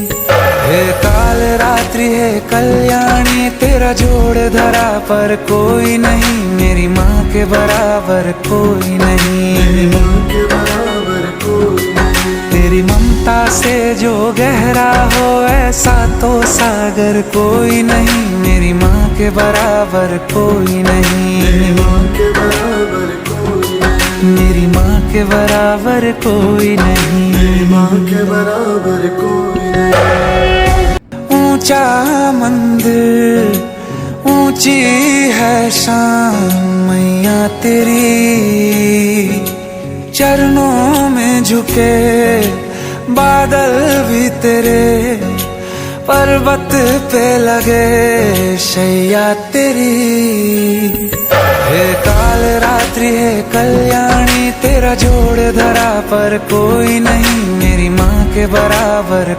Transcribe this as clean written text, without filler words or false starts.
हे काल रात्रि है कल्याणी, तेरा जोड़ धरा पर कोई नहीं, मेरी माँ के बराबर कोई नहीं, मेरी माँ के बराबर कोई नहीं। तेरी ममता से जो गहरा हो ऐसा तो सागर कोई नहीं, मेरी माँ के बराबर कोई नहीं, मेरी माँ के बराबर कोई नहीं। मेरी माँ के बराबर कोई नहीं, मेरी माँ के बराबर कोई नहीं। ऊंचा मंदिर ऊंची है शान मैया तेरी, चरणों में झुके बादल भी तेरे, पर्वत पे लगे शैया तेरी। हे काल रात्रि है कल्याणी, तेरा जोड़ धरा पर कोई नहीं, मेरी माँ के बराबर